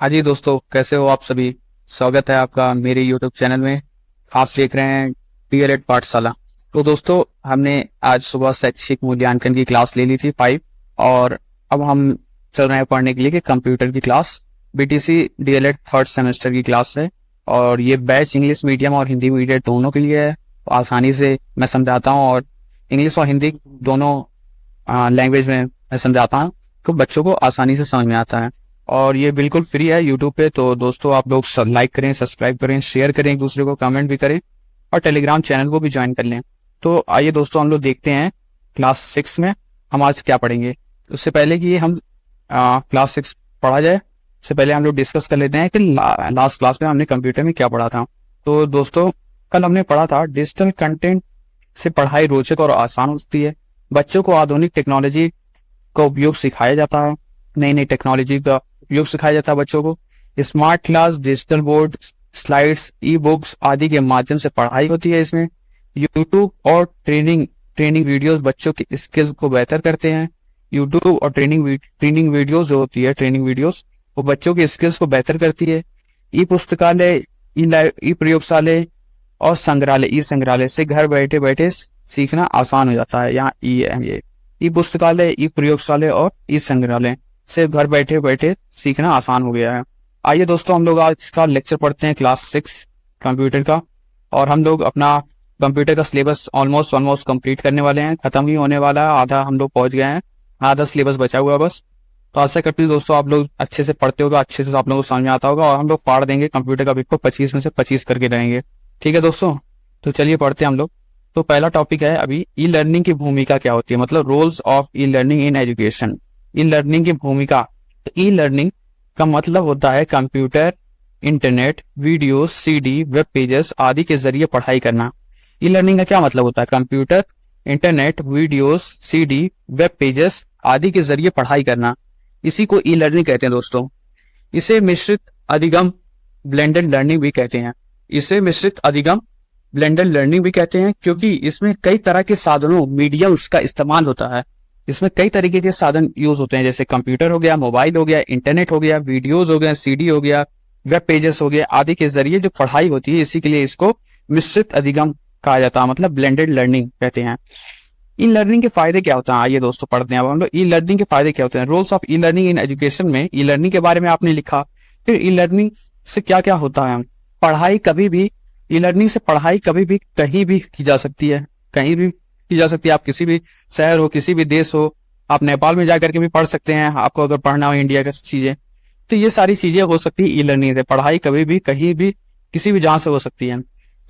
हाँ जी दोस्तों, कैसे हो आप सभी। स्वागत है आपका मेरे यूट्यूब चैनल में। आप देख रहे हैं डीएलएड पाठशाला। तो दोस्तों, हमने आज सुबह शैक्षिक मूल्यांकन की क्लास ले ली थी 5। और अब हम चल रहे हैं पढ़ने के लिए कि कंप्यूटर की class BTC DElEd third semester की क्लास है। और ये बैच इंग्लिश मीडियम और हिंदी मीडियम दोनों के लिए है। तो आसानी से मैं समझाता हूँ और इंग्लिश और हिंदी दोनों लैंग्वेज में मैं समझाता हूँ, तो बच्चों को आसानी से समझ में आता है। और ये बिल्कुल फ्री है यूट्यूब पे। तो दोस्तों, आप लोग लाइक करें, सब्सक्राइब करें, शेयर करें, एक दूसरे को कमेंट भी करें और टेलीग्राम चैनल को भी ज्वाइन कर लें। तो आइए दोस्तों, हम लोग देखते हैं क्लास 6 में हम आज क्या पढ़ेंगे। उससे पहले कि हम क्लास 6 पढ़ा जाए, उससे पहले हम लोग डिस्कस कर लेते हैं कि लास्ट क्लास में हमने कंप्यूटर में क्या पढ़ा था। तो दोस्तों, कल हमने पढ़ा था डिजिटल कंटेंट से पढ़ाई रोचक और आसान होती है। बच्चों को आधुनिक टेक्नोलॉजी का उपयोग सिखाया जाता है। नई नई टेक्नोलॉजी का उपयोग सिखाया जाता है बच्चों को। Smart class, digital board, slides, e books आदि के माध्यम से पढ़ाई होती है। इसमें यूट्यूब और ट्रेनिंग वीडियोस बच्चों की स्किल्स को बेहतर करते हैं। यूट्यूब और ट्रेनिंग वीडियोस जो होती है, ट्रेनिंग वीडियोस, वो बच्चों की स्किल्स को बेहतर करती है। ई पुस्तकालय, ई प्रयोगशालय और संग्रहालय से घर बैठे बैठे सीखना आसान हो जाता है। यहाँ ई पुस्तकालय, ई प्रयोगशालय और ई संग्रहालय से घर बैठे बैठे सीखना आसान हो गया है। आइए दोस्तों, हम लोग आज का लेक्चर पढ़ते हैं क्लास 6 कंप्यूटर का। और हम लोग अपना कंप्यूटर का सिलेबस ऑलमोस्ट कंप्लीट करने वाले हैं। खत्म ही होने वाला है, आधा हम लोग पहुंच गए हैं, आधा सिलेबस बचा हुआ है बस। तो आशा करती हूँ दोस्तों, आप लोग अच्छे से पढ़ते होगा, अच्छे से आप लोगों को समझ में आता होगा। और हम लोग फाड़ देंगे कंप्यूटर का पेपर, 25 में से 25 करके रहेंगे। ठीक है दोस्तों, तो चलिए पढ़ते हैं हम लोग। तो पहला टॉपिक है अभी ई लर्निंग की भूमिका क्या होती है, मतलब roles of e learning in education. E learning की भूमिका। ई लर्निंग का मतलब होता है computer, internet, video, CD, web pages आदि के जरिए पढ़ाई करना। ई लर्निंग का क्या मतलब होता है? Computer, internet, videos, CD, web pages आदि के जरिए पढ़ाई करना, इसी को ई लर्निंग कहते हैं दोस्तों। इसे मिश्रित अधिगम, ब्लेंडेड लर्निंग भी कहते हैं। इसे मिश्रित अधिगम, ब्लेंडेड लर्निंग भी कहते हैं, क्योंकि इसमें कई तरह के साधनों, मीडियम्स का इस्तेमाल होता है। इसमें कई तरीके के साधन यूज होते हैं, जैसे कंप्यूटर हो गया, मोबाइल हो गया, इंटरनेट हो गया, वीडियोस हो गया, सीडी हो गया, वेब पेजेस हो गया आदि के जरिए जो पढ़ाई होती है, इसी के लिए इसको मिश्रित अधिगम कहा जाता है, मतलब ब्लेंडेड लर्निंग कहते हैं। ई लर्निंग के फायदे क्या होते हैं, आइए दोस्तों पढ़ते हैं अब हम लोग ई लर्निंग के फायदे क्या होते हैं। Roles of e learning in education में ई लर्निंग के बारे में आपने लिखा। फिर ई लर्निंग से क्या क्या होता है। पढ़ाई कभी भी, ई लर्निंग से पढ़ाई कभी भी कहीं भी की जा सकती है, कहीं भी की जा सकती है। आप किसी भी शहर हो, किसी भी देश हो, आप नेपाल में जाकर के भी पढ़ सकते हैं, आपको अगर पढ़ना हो इंडिया की चीजें। तो ये सारी चीजें हो सकती है ई लर्निंग से। पढ़ाई कभी भी, कहीं भी, किसी भी जहां से हो सकती है।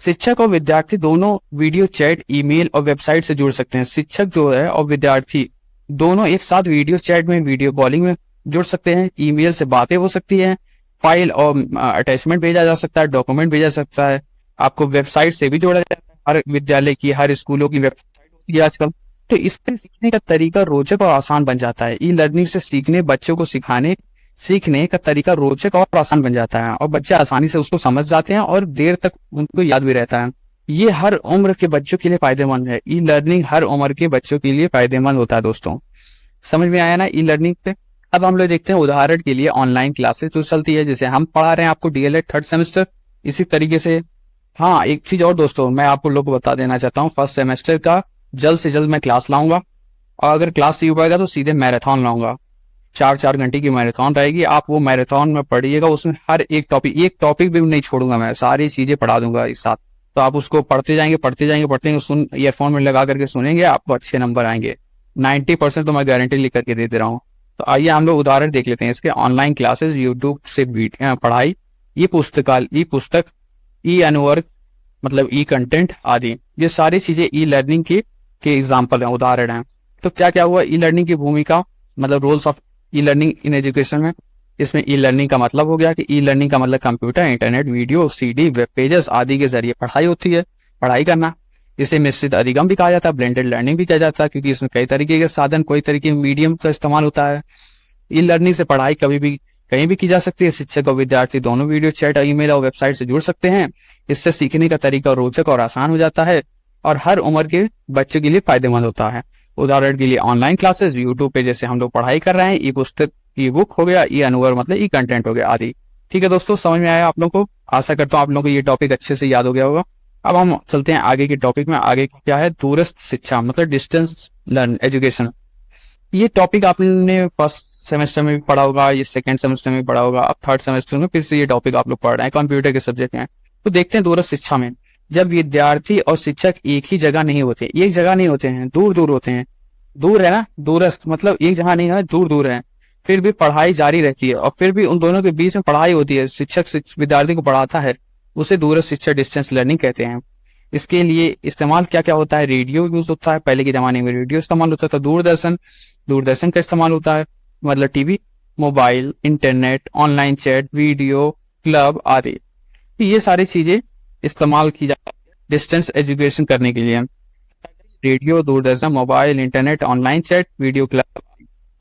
शिक्षक और विद्यार्थी दोनों वीडियो चैट, ईमेल और वेबसाइट से जुड़ सकते हैं। शिक्षक जो है और विद्यार्थी दोनों एक साथ वीडियो चैट में, वीडियो कॉलिंग में जुड़ सकते हैं। ईमेल से बातें हो सकती है, फाइल और अटैचमेंट भेजा जा सकता है, डॉक्यूमेंट भेजा सकता है। आपको वेबसाइट से भी जोड़ा जाता है। हर विद्यालय की, हर स्कूलों की वेबसाइट होती है आजकल। तो इससे सीखने का तरीका रोचक और आसान बन जाता है। ई लर्निंग से सीखने, बच्चों को सीखने का तरीका रोचक और आसान बन जाता है, और बच्चे आसानी से उसको समझ जाते हैं और देर तक उनको याद भी रहता है। ये हर उम्र के बच्चों के लिए फायदेमंद है। ई लर्निंग हर उम्र के बच्चों के लिए फायदेमंद होता है दोस्तों। समझ में आया ना ई लर्निंग से। अब हम लोग देखते हैं उदाहरण के लिए ऑनलाइन क्लासेस जो चलती है, जैसे हम पढ़ा रहे हैं आपको डीएलएड थर्ड सेमेस्टर, इसी तरीके से। हाँ, एक चीज और दोस्तों मैं आपको लोग को बता देना चाहता हूँ, फर्स्ट सेमेस्टर का जल्द से जल्द मैं क्लास लाऊंगा। और अगर क्लास नहीं हो पाएगा तो सीधे मैराथन लाऊंगा। 4-4 घंटे की मैराथन रहेगी, आप वो मैराथन में पढ़िएगा। उसमें हर एक टॉपिक भी नहीं छोड़ूंगा, मैं सारी चीजें पढ़ा दूंगा एक साथ। तो आप उसको पढ़ते जाएंगे, सुन ईयरफोन में लगा करके सुनेंगे, आपको अच्छे नंबर आएंगे। 90% तो मैं गारंटी लिख करके दे रहा हूँ। तो आइए हम लोग उदाहरण देख लेते हैं इसके। ऑनलाइन क्लासेस, यूट्यूब से पढ़ाई, ई पुस्तक, ई अनवर्क मतलब ई कंटेंट आदि, ये सारी चीजें ई लर्निंग के एग्जाम्पल हैं, उदाहरण हैं। तो क्या क्या हुआ ई लर्निंग की भूमिका, मतलब roles of e learning in education में। इसमें ई लर्निंग का मतलब हो गया कि ई लर्निंग का मतलब computer, internet, video, CD, web pages आदि के जरिए पढ़ाई होती है, पढ़ाई करना। इसे मिश्रित अधिगम भी कहा जाता है, ब्लेंडेड लर्निंग भी कहा जाता है, क्योंकि इसमें कई तरीके के साधन, कोई तरीके के मीडियम का इस्तेमाल होता है। ई लर्निंग से पढ़ाई कभी भी, कहीं भी की जा सकती है। शिक्षक और विद्यार्थी दोनों वीडियो चैट, ईमेल और वेबसाइट से जुड़ सकते हैं। इससे सीखने का तरीका रोचक और आसान हो जाता है, और हर उम्र के बच्चों के लिए फायदेमंद होता है। उदाहरण के लिए ऑनलाइन क्लासेस, यूट्यूब पे जैसे हम लोग पढ़ाई कर रहे हैं, ई ई बुक हो गया, ई अनुभव मतलब ई कंटेंट हो गया आदि। ठीक है दोस्तों, समझ में आया आप लोगों को? आशा करता हूँ आप लोगों को ये टॉपिक अच्छे से याद हो गया होगा। अब हम चलते हैं आगे के टॉपिक में। आगे क्या है? दूरस्थ शिक्षा मतलब डिस्टेंस लर्न एजुकेशन। ये टॉपिक आपने फर्स्ट सेमेस्टर में भी पढ़ा होगा, ये सेकंड सेमेस्टर में भी पढ़ा होगा, अब थर्ड सेमेस्टर में फिर से ये टॉपिक आप लोग पढ़ रहे हैं, कंप्यूटर के सब्जेक्ट में। तो देखते हैं दूरस्थ शिक्षा में, जब विद्यार्थी और शिक्षक एक ही जगह नहीं होते, एक जगह नहीं होते हैं, दूर दूर होते हैं। दूर है ना, दूरस्थ मतलब एक जगह नहीं है, दूर दूर है, फिर भी पढ़ाई जारी रहती है और फिर भी उन दोनों के बीच में पढ़ाई होती है, शिक्षक विद्यार्थी को पढ़ाता है, उसे दूरस्थ शिक्षा डिस्टेंस लर्निंग कहते हैं। इसके लिए इस्तेमाल क्या क्या होता है? रेडियो यूज होता है, पहले के जमाने में रेडियो इस्तेमाल होता था। दूरदर्शन, दूरदर्शन का इस्तेमाल होता है मतलब TV, mobile, internet, online chat, video club आदि, ये सारी चीजें इस्तेमाल की जाती है डिस्टेंस एजुकेशन करने के लिए। Radio, Doordarshan, mobile, internet, online chat, video club.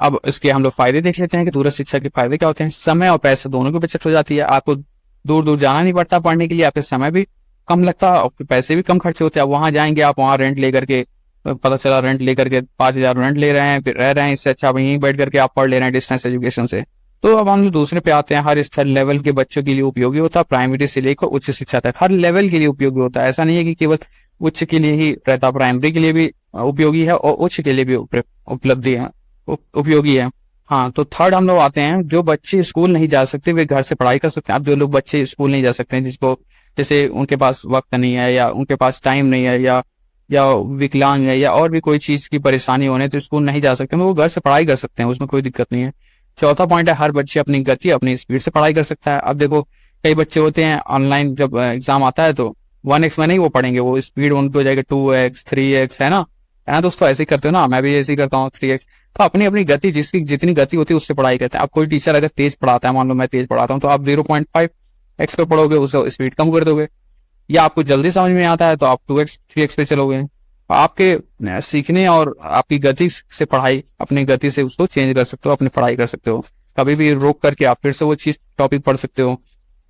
अब इसके हम लोग फायदे देख लेते हैं कि दूरस्थ शिक्षा के फायदे क्या होते हैं। समय और पैसे दोनों की बचत हो जाती है, आपको दूर दूर जाना नहीं पड़ता पढ़ने के लिए, आपके समय भी कम लगता है और पैसे भी कम खर्च होते हैं। वहां जाएंगे आप, वहां रेंट लेकर के, पता चला रेंट लेकर के 5,000 रेंट ले रहे हैं, फिर रह रहे हैं, इससे अच्छा वहीं बैठ करके आप पढ़ ले रहे हैं डिस्टेंस एजुकेशन से। तो अब हम दूसरे पे आते हैं, हर स्तर लेवल के बच्चों के लिए उपयोगी होता है, प्राइमरी से लेकर उच्च शिक्षा तक हर लेवल के लिए उपयोगी होता है। ऐसा नहीं है कि केवल उच्च के लिए ही रहता, प्राइमरी के लिए भी उपयोगी है और उच्च के लिए भी उपलब्धि है, उपयोगी है। हाँ, तो थर्ड हम लोग आते हैं, जो बच्चे स्कूल नहीं जा सकते वे घर से पढ़ाई कर सकते हैं। अब जो लोग बच्चे स्कूल नहीं जा सकते हैं, जिसको जैसे उनके पास वक्त नहीं है या उनके पास टाइम नहीं है या विकलांग है या और भी कोई चीज की परेशानी होने तो स्कूल नहीं जा सकते, वो घर से पढ़ाई कर सकते हैं, उसमें कोई दिक्कत नहीं है। चौथा पॉइंट है, हर बच्चे अपनी गति अपनी स्पीड से पढ़ाई कर सकता है। अब देखो कई बच्चे होते हैं ऑनलाइन जब एग्जाम आता है तो 1x में नहीं वो पढ़ेंगे, वो स्पीड उनको हो जाएगा 2x 3x, है ना दोस्तों? ऐसे ही करते हो ना, मैं भी ऐसे ही करता हूँ 3x। तो अपनी अपनी गति, जिसकी जितनी गति होती है उससे पढ़ाई करते हैं। अब कोई टीचर अगर तेज पढ़ाता है, मान लो मैं तेज पढ़ाता हूँ, तो आप 0.5x पे पढ़ोगे, उसको स्पीड कम कर दोगे। या आपको जल्दी समझ में आता है तो आप 2x 3x पे चलोगे। आपके सीखने और आपकी गति से पढ़ाई, अपनी गति से उसको चेंज कर सकते हो, अपनी पढ़ाई कर सकते हो। कभी भी रोक करके आप फिर से वो चीज टॉपिक पढ़ सकते हो,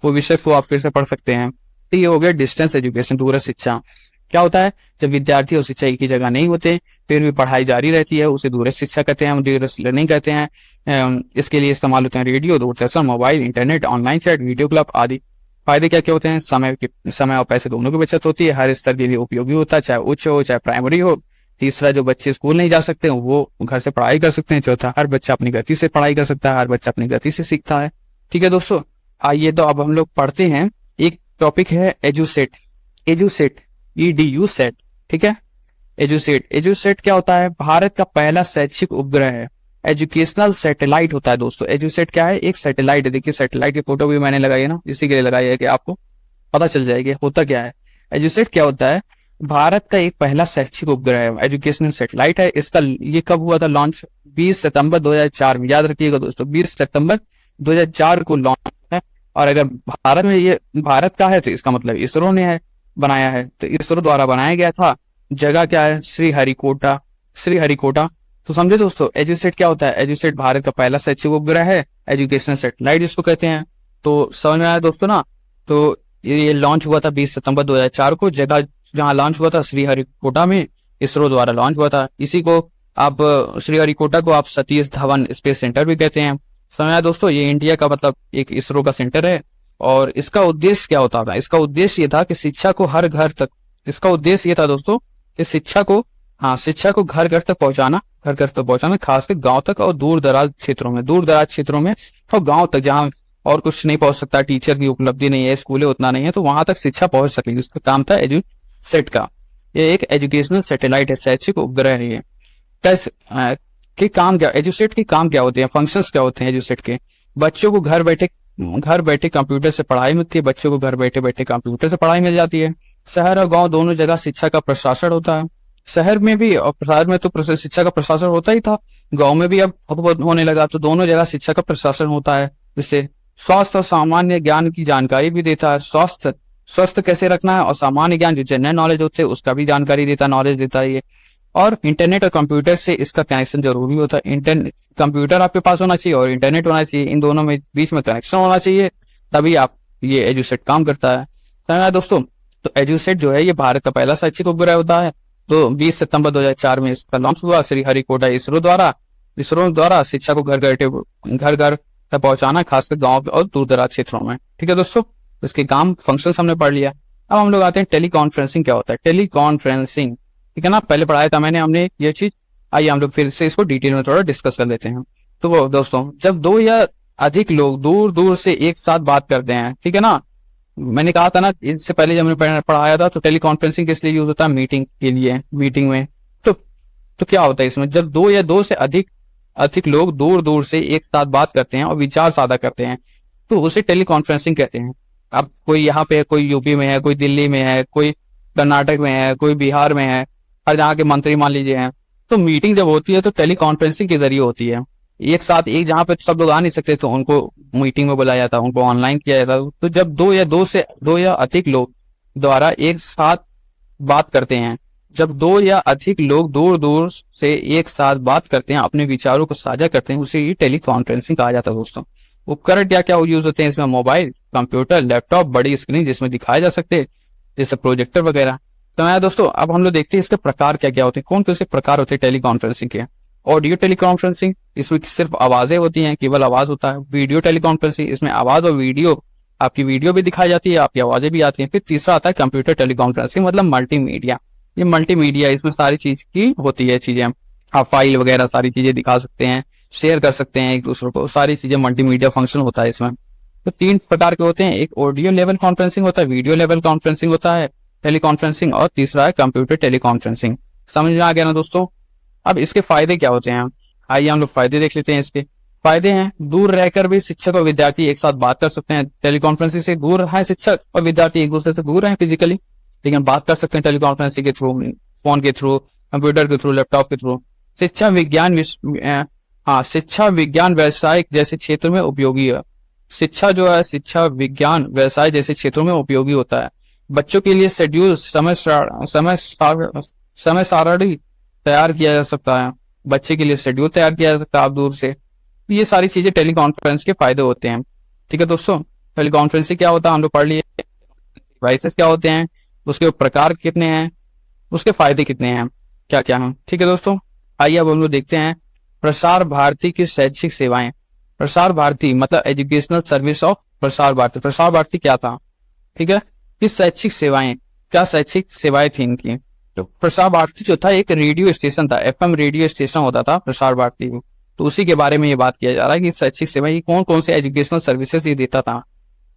वो विषय को आप फिर से पढ़ सकते हैं। तो ये हो गया डिस्टेंस एजुकेशन, दूरस्थ शिक्षा। क्या होता है? जब विद्यार्थी और शिक्षा एक ही जगह नहीं होते फिर भी पढ़ाई जारी रहती है, उसे दूरस्थ शिक्षा कहते हैं, हम दूरस्थ लर्निंग कहते हैं। इसके लिए इस्तेमाल होते हैं radio, Doordarshan, mobile, internet, online chat, video club आदि। फायदे क्या क्या होते हैं? समय और पैसे दोनों की बचत होती है, हर स्तर के लिए उपयोगी होता है, चाहे उच्च हो चाहे प्राइमरी हो। तीसरा, जो बच्चे स्कूल नहीं जा सकते वो घर से पढ़ाई कर सकते हैं। चौथा, हर बच्चा अपनी गति से पढ़ाई कर सकता है, हर बच्चा अपनी गति से सीखता है। ठीक है दोस्तों, आइए तो अब हम लोग पढ़ते हैं, एक टॉपिक है एजुसेट, एजुसेट EDU सेट। ठीक है, एजुसेट, एजुसेट क्या होता है? भारत का पहला शैक्षिक उपग्रह है, एजुकेशनल सैटेलाइट होता है दोस्तों। एजुसेट क्या है? एक सैटेलाइट है, देखिए सैटेलाइट की फोटो भी मैंने लगाई है ना, इसी के लिए लगाई है कि आपको पता चल जाएगी होता क्या है। एजुसेट क्या होता है? भारत का एक पहला शैक्षिक उपग्रह है, एजुकेशनल सैटेलाइट है। इसका ये कब हुआ था लॉन्च? 20 सितंबर 2004 में, याद रखिएगा दोस्तों, 20 सितंबर 2004 को लॉन्च है। और अगर भारत में ये भारत का है तो इसका मतलब इसरो ने है बनाया है, तो इसरो द्वारा बनाया गया था। जगह क्या है? श्रीहरिकोटा, श्रीहरिकोटा। तो समझे दोस्तों, एजुसेट क्या होता है? एजुसेट भारत का पहला शैक्षिक उपग्रह है, एजुकेशनल सैटेलाइट जिसको कहते हैं। तो समझ में आया दोस्तों ना? तो ये लॉन्च हुआ था 20 सितंबर 2004 को। जगह जहां लॉन्च हुआ था श्रीहरिकोटा में, इसरो द्वारा लॉन्च हुआ था। इसी को आप श्रीहरिकोटा को आप सतीश धवन स्पेस सेंटर भी कहते हैं। समझ आया दोस्तों, ये इंडिया का मतलब एक इसरो का सेंटर है। और इसका उद्देश्य क्या होता था? इसका उद्देश्य ये था कि शिक्षा को हर घर तक, इसका उद्देश्य ये था दोस्तों कि शिक्षा को, हाँ, शिक्षा को घर घर तक पहुंचाना, घर घर तक पहुंचाना, खासकर गांव तक और दूर दराज क्षेत्रों में, दूर दराज क्षेत्रों में और गांव तक जहां और कुछ नहीं पहुंच सकता, टीचर की उपलब्धि नहीं है, स्कूलें उतना नहीं है, तो वहां तक शिक्षा पहुंच सकेगी। इसका काम था एजुसेट का। ये एक एजुकेशनल सैटेलाइट है, शैक्षिक उपग्रह है। ये कैसे के काम क्या, एजुसेट के काम क्या होते हैं, फंक्शंस क्या होते हैं एजुसेट के? बच्चों को घर बैठे कंप्यूटर से पढ़ाई मिलती है, बच्चों को घर बैठे बैठे कंप्यूटर से पढ़ाई मिल जाती है। शहर और गांव दोनों जगह शिक्षा का प्रशासन होता है। शहर में भी और शहर में तो शिक्षा का प्रशासन होता ही था, गांव में भी अब बहुत होने लगा, तो दोनों जगह शिक्षा का प्रशासन होता है। जिससे स्वास्थ्य और सामान्य ज्ञान की जानकारी भी देता है, स्वास्थ्य कैसे रखना है और सामान्य ज्ञान जो जनरल नॉलेज होते हैं उसका भी जानकारी देता, नॉलेज देता है ये। और इंटरनेट और कंप्यूटर से इसका कनेक्शन जरूरी होता है। इंटरनेट, कंप्यूटर आपके पास होना चाहिए और इंटरनेट होना चाहिए, इन दोनों में बीच में कनेक्शन होना चाहिए, तभी आप ये एजुसेट काम करता है। समझ दोस्तों, तो एजुसेट जो है ये भारत का पहला शैक्षिक उपग्रह होता है। तो 20 सितंबर 2004 में इसका लॉन्च हुआ श्रीहरिकोटा इसरो द्वारा। इसरो द्वारा शिक्षा को घर घर तक पहुंचाना, खासकर गांव और दूर दराज क्षेत्रों में। ठीक है दोस्तों, इसके काम फंक्शन हमने पढ़ लिया। अब हम लोग आते हैं टेली कॉन्फ्रेंसिंग क्या होता है। टेली कॉन्फ्रेंसिंग, ठीक है ना, पहले पढ़ाया था मैंने हमने ये चीज। आइए हम लोग फिर से इसको डिटेल में थोड़ा डिस्कस कर लेते हैं। तो दोस्तों, जब दो या अधिक लोग दूर दूर से एक साथ बात करते हैं, ठीक है ना, मैंने कहा था ना इससे पहले जब मैंने पढ़ाया था, तो टेली कॉन्फ्रेंसिंग किस लिए यूज होता है? मीटिंग के लिए, मीटिंग में। तो क्या होता है इसमें, जब दो या दो से अधिक लोग दूर दूर से एक साथ बात करते हैं और विचार साझा करते हैं, तो उसे टेली कॉन्फ्रेंसिंग कहते हैं। अब कोई यहाँ पे है, कोई यूपी में है, कोई दिल्ली में है, कोई कर्नाटक में है, कोई बिहार में है, और जहाँ के मंत्री मान लीजिए हैं। तो मीटिंग जब होती है तो टेली कॉन्फ्रेंसिंग के जरिए होती है। एक साथ, एक जहाँ पे सब लोग आ नहीं सकते तो उनको मीटिंग में बुलाया जाता है, उनको ऑनलाइन किया जाता है। तो जब दो या अधिक लोग द्वारा एक साथ बात करते हैं, जब दो या अधिक लोग दूर दूर से एक साथ बात करते हैं, अपने विचारों को साझा करते हैं, उसे ही टेली कॉन्फ्रेंसिंग कहा जाता है दोस्तों। उपकरण क्या क्या यूज होते हैं इसमें? मोबाइल, कंप्यूटर, लैपटॉप, बड़ी स्क्रीन जिसमें दिखाए जा सकते हैं, जैसे प्रोजेक्टर वगैरह। तो मैं दोस्तों, अब हम लोग देखते हैं इसके प्रकार क्या क्या होते हैं, कौन कौन से प्रकार होते हैं टेली कॉन्फ्रेंसिंग के। ऑडियो टेली कॉन्फ्रेंसिंग, इसमें सिर्फ आवाजें होती हैं, केवल आवाज होता है। वीडियो टेली कॉन्फ्रेंसिंग, इसमें आवाज और वीडियो, आपकी वीडियो भी दिखाई जाती है, आपकी आवाजें भी आती हैं। फिर तीसरा आता है कंप्यूटर टेली कॉन्फ्रेंसिंग, मतलब मल्टीमीडिया। ये मल्टीमीडिया, इसमें सारी चीज की होती है चीजें, आप फाइल वगैरह सारी चीजें दिखा सकते हैं, शेयर कर सकते हैं एक दूसरे को, सारी चीजें मल्टीमीडिया फंक्शन होता है इसमें। तो तीन प्रकार के होते हैं, एक ऑडियो लेवल कॉन्फ्रेंसिंग होता है, वीडियो लेवल कॉन्फ्रेंसिंग होता है टेली कॉन्फ्रेंसिंग, और तीसरा है कंप्यूटर टेली कॉन्फ्रेंसिंग। समझ में आ गया ना दोस्तों? अब इसके फायदे क्या होते हैं, आइए हम लोग फायदे देख लेते हैं। इसके फायदे हैं, दूर रहकर भी शिक्षक और विद्यार्थी एक साथ बात कर सकते हैं। टेली कॉन्फ्रेंसिंग से दूर है शिक्षक और विद्यार्थी, एक दूसरे से दूर है फिजिकली, लेकिन बात कर सकते हैं टेली कॉन्फ्रेंसिंग के थ्रू, फोन के थ्रू, कंप्यूटर के थ्रू, लैपटॉप के थ्रू। शिक्षा विज्ञान व्यवसाय जैसे क्षेत्र में उपयोगी है। शिक्षा जो है, शिक्षा विज्ञान व्यवसाय जैसे क्षेत्रों में उपयोगी होता है। बच्चों के लिए शेड्यूल, समय सारणी तैयार किया जा सकता है, बच्चे के लिए शेड्यूल तैयार किया जा सकता है आप दूर से। ये सारी चीजें टेली कॉन्फ्रेंस के फायदे होते हैं। ठीक है दोस्तों, टेली कॉन्फ्रेंसिंग क्या होता है हम लोग पढ़ लिए, डिवाइसेस क्या होते हैं, उसके प्रकार कितने हैं, उसके फायदे कितने हैं, क्या क्या हैं। ठीक है दोस्तों, आइए अब हम लोग देखते हैं प्रसार भारती की शैक्षिक सेवाएं। प्रसार भारती मतलब educational service of Prasar Bharati. Prasar Bharati क्या था, ठीक है, कि शैक्षिक सेवाएं, क्या शैक्षिक सेवाएं थी इनकी। तो प्रसार भारती जो था एक रेडियो स्टेशन था, एफएम रेडियो स्टेशन होता था प्रसार भारती में। तो उसी के बारे में ये बात किया जा रहा है कि शैक्षिक सेवाएं कौन कौन से एजुकेशनल सर्विसेज ये देता था।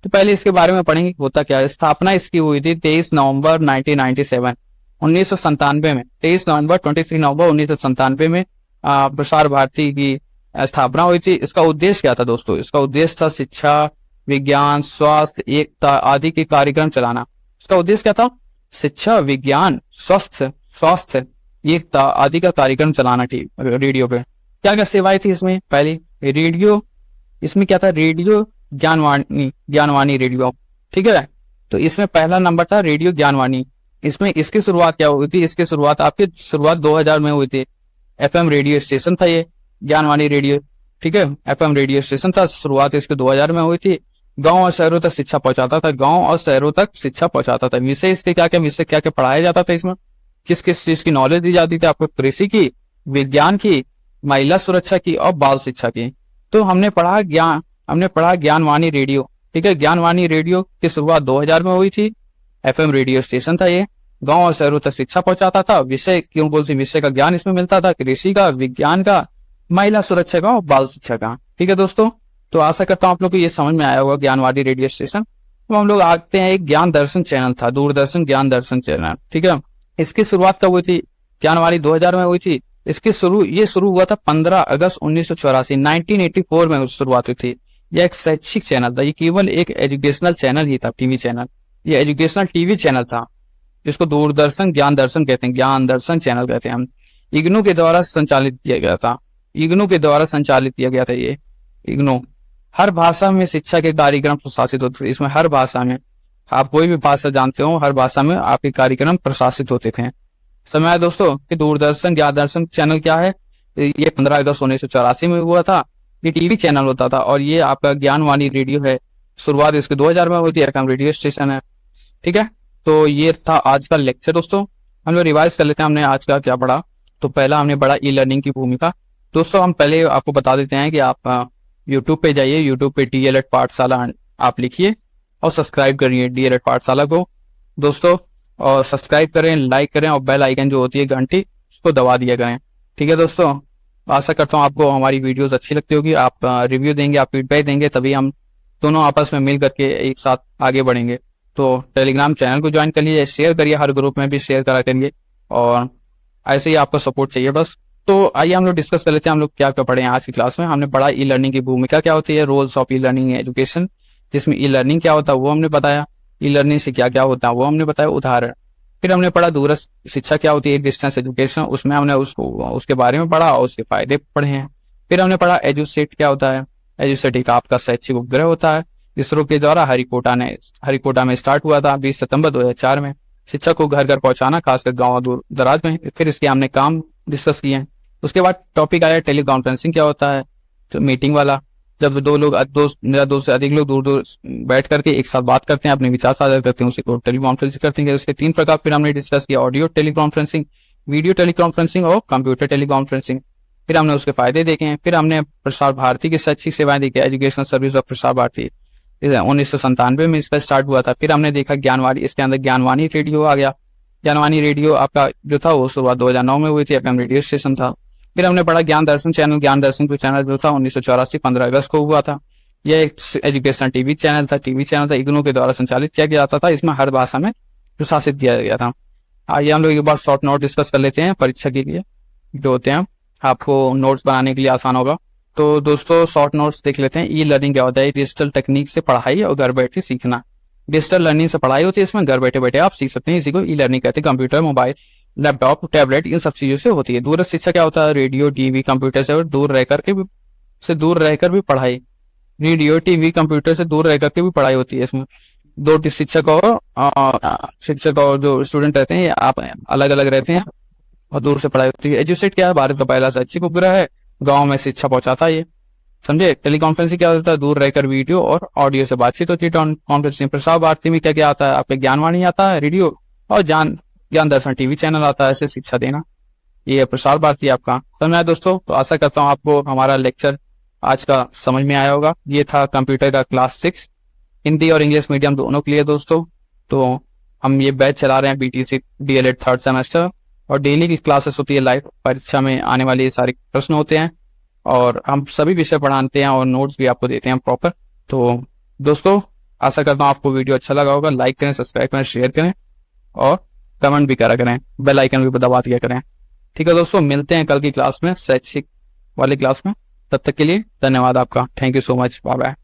तो पहले इसके बारे में पढ़ेंगे होता क्या है। स्थापना इसकी हुई थी 23 नवंबर 1997 में। 23 नवंबर 1997 में प्रसार भारती की स्थापना हुई थी। इसका उद्देश्य क्या था दोस्तों? इसका उद्देश्य था शिक्षा, विज्ञान, स्वास्थ्य, एकता आदि के कार्यक्रम चलाना। इसका उद्देश्य क्या था? शिक्षा, विज्ञान, स्वास्थ्य, एकता आदि का कार्यक्रम चलाना थी रेडियो पे। क्या क्या सेवाएं थी इसमें? पहली रेडियो, इसमें क्या था? रेडियो ज्ञानवाणी रेडियो, ठीक है। तो इसमें पहला नंबर था रेडियो ज्ञानवाणी। इसमें इसकी शुरुआत क्या हुई थी? इसकी शुरुआत 2000 में हुई थी। एफएम रेडियो स्टेशन था ये ज्ञानवाणी रेडियो, ठीक है, एफएम रेडियो स्टेशन था। शुरुआत इसके 2000 में हुई थी। गांव और शहरों तक शिक्षा पहुंचाता था, गांव और शहरों तक शिक्षा पहुंचाता था। विषय इसके क्या क्या पढ़ाया जाता था इसमें, किस किस चीज की नॉलेज दी जाती थी आपको? कृषि की, विज्ञान की, महिला सुरक्षा की और बाल शिक्षा की। तो हमने पढ़ा ज्ञानवाणी रेडियो, ठीक है। ज्ञानवाणी रेडियो की शुरुआत 2000 में हुई थी। एफएम रेडियो स्टेशन था ये, गांव और शहरों तक शिक्षा पहुंचाता था। विषय क्यों बोलते, विषय का ज्ञान इसमें मिलता था, कृषि का, विज्ञान का, महिला सुरक्षा का और बाल शिक्षा का। ठीक है दोस्तों, तो आशा करता हूं आप लोग को ये समझ में आया होगा ज्ञानवाणी रेडियो स्टेशन। तो हम लोग आते हैं, एक ज्ञान दर्शन चैनल था, दूरदर्शन ज्ञान दर्शन चैनल, ठीक है। इसकी शुरुआत कब हुई थी? ज्ञानवाणी 2000 में हुई थी। ये शुरू हुआ था 15 अगस्त 1984 में शुरुआत हुई थी। यह एक शैक्षिक चैनल था, ये केवल एक एजुकेशनल चैनल ही था, टीवी चैनल। ये एजुकेशनल टीवी चैनल था, जिसको दूरदर्शन ज्ञान दर्शन कहते हैं, ज्ञान दर्शन चैनल कहते हैं हम। इग्नू के द्वारा संचालित किया गया था ये इग्नू। हर भाषा में शिक्षा के कार्यक्रम प्रशासित होते थे। इसमें हर भाषा में, आप कोई भी भाषा जानते हो, हर भाषा में आपके कार्यक्रम प्रशासित होते थे। समय है दोस्तों कि दूरदर्शन ज्ञान दर्शन चैनल क्या है, ये 15 अगस्त 1984 में हुआ था। ये टीवी चैनल होता था और ये आपका ज्ञानवाणी रेडियो है। शुरुआत इसके 2000 में हुई थी, एफएम रेडियो स्टेशन है, ठीक है। तो ये था आज का लेक्चर दोस्तों। हम लोग रिवाइज कर लेते हैं हमने आज का क्या पढ़ा। तो पहला हमने पढ़ा ई लर्निंग की भूमिका। दोस्तों हम पहले आपको बता देते हैं कि आप यूट्यूब पे जाइए, यूट्यूब पे डीएलएड पाठशाला आप लिखिए और सब्सक्राइब करिए डीएलएड पाठशाला को दोस्तों, और सब्सक्राइब करें, लाइक करें और बेल आइकन जो होती है घंटी उसको दबा दिया करें। ठीक है दोस्तों, आशा करता हूँ आपको हमारी वीडियोस अच्छी लगती होगी। आप रिव्यू देंगे, आप फीडबैक देंगे, तभी हम दोनों आपस में मिल करके एक साथ आगे बढ़ेंगे। तो टेलीग्राम चैनल को ज्वाइन कर लीजिए, शेयर करिए, हर ग्रुप में भी शेयर करा करिए, और ऐसे ही आपका सपोर्ट चाहिए बस। तो आइए हम लोग डिस्कस कर लेते हैं हम लोग क्या क्या पढ़े हैं आज की क्लास में। हमने पढ़ा ई लर्निंग की भूमिका क्या होती है, roles of e learning education, जिसमें ई लर्निंग क्या होता है वो हमने बताया, ई लर्निंग से क्या क्या होता है वो हमने बताया उदाहरण। फिर हमने पढ़ा दूरस्थ शिक्षा क्या होती है, डिस्टेंस एजुकेशन, उसमें हमने उसके बारे में पढ़ा और उसके फायदे पढ़े हैं। फिर हमने पढ़ा एजुसेट क्या होता है, एजुसेट एक आपका शैक्षिक उपग्रह होता है, इसरो के द्वारा हरिकोटा में स्टार्ट हुआ था 20 सितंबर 2004 में। शिक्षा को घर घर पहुंचाना, खासकर गाँव दूर दराज में। फिर इसके हमने काम डिस्कस किए हैं। उसके बाद टॉपिक आया टेली कॉन्फ्रेंसिंग क्या होता है, तो मीटिंग वाला, जब दो से अधिक लोग दूर दूर बैठ करके एक साथ बात करते हैं, अपने विचार साझा करते हैं, उसी को टेली कॉन्फ्रेंसिंग करते हैं। उसके 3 प्रकार फिर हमने डिस्कस किया, audio teleconferencing, video teleconferencing और कंप्यूटर टेली कॉन्फ्रेंसिंग। फिर हमने उसके फायदे देखे हैं। फिर हमने प्रसार भारती की शैक्षिक सेवाएं देखी, educational service of Prasar Bharati 1997 में इसका स्टार्ट हुआ था। फिर हमने देखा ज्ञानवाणी, इसके अंदर ज्ञानवाणी रेडियो आ गया। ज्ञानवाणी रेडियो आपका जो था वो शुरुआत 2009 में हुई थी, एफएम रेडियो स्टेशन था। फिर हमने पढ़ा ज्ञान दर्शन चैनल, ज्ञान दर्शन जो चैनल जो था 1984 15 अगस्त को हुआ था। यह एक एजुकेशनल टीवी चैनल था, इग्नू के द्वारा संचालित किया गया था। इसमें हर भाषा में प्रशासित किया गया था। आइए हम लोग एक बार शॉर्ट नोट डिस्कस कर लेते हैं परीक्षा के लिए जो होते हैं, आपको नोट्स बनाने के लिए आसान होगा। तो दोस्तों शॉर्ट नोट्स देख लेते हैं। ई लर्निंग क्या होता है, डिजिटल टेक्निक से पढ़ाई और घर बैठे सीखना। डिजिटल लर्निंग से पढ़ाई होती है, इसमें घर बैठे बैठे आप सीख सकते हैं, इसी को ई लर्निंग कहते हैं। कंप्यूटर, मोबाइल, लैपटॉप, टैबलेट, इन सब चीजों से होती है। दूरस्थ शिक्षा क्या होता है, रेडियो, टीवी, कंप्यूटर से दूर रहकर भी पढ़ाई। रेडियो, टीवी, कंप्यूटर से दूर रह करके भी पढ़ाई होती है। इसमें दो शिक्षक और जो स्टूडेंट रहते हैं आप अलग अलग रहते हैं और दूर से पढ़ाई होती है। एजुसेट क्या है, भारत का पहला शैक्षिक उपग्रह है, गाँव में शिक्षा पहुंचाता है ये, समझे। टेलीकॉन्फ्रेंसिंग क्या होता है, दूर रहकर वीडियो और ऑडियो से बातचीत होती है कॉन्फ्रेंसिंग। प्रसार भारती में क्या क्या आता है, आपके ज्ञानवाणी आता है, रेडियो, और ज्ञान दर्शन टीवी चैनल आता है, ऐसे शिक्षा देना। ये है प्रसार भारती आपका। समझ में आया दोस्तों। तो आशा करता हूँ आपको हमारा लेक्चर आज का समझ में आया होगा। ये था कंप्यूटर का क्लास 6, हिंदी और इंग्लिश मीडियम दोनों के लिए दोस्तों। तो हम ये बैच चला रहे हैं बीटीसी डीएलएड 3rd सेमेस्टर, और डेली की क्लासेस होती है लाइव। परीक्षा में आने वाले ये सारे प्रश्न होते हैं और हम सभी विषय पढ़ाते हैं और नोट्स भी आपको देते हैं प्रॉपर। तो दोस्तों आशा करता हूँ आपको वीडियो अच्छा लगा होगा। लाइक करें, सब्सक्राइब करें, शेयर करें और कमेंट भी करा करें, बेल आइकन भी दबा दिया करें। ठीक है दोस्तों, मिलते हैं कल की क्लास में, शैक्षिक वाली क्लास में। तब तक के लिए धन्यवाद आपका। Thank you so much, bye bye.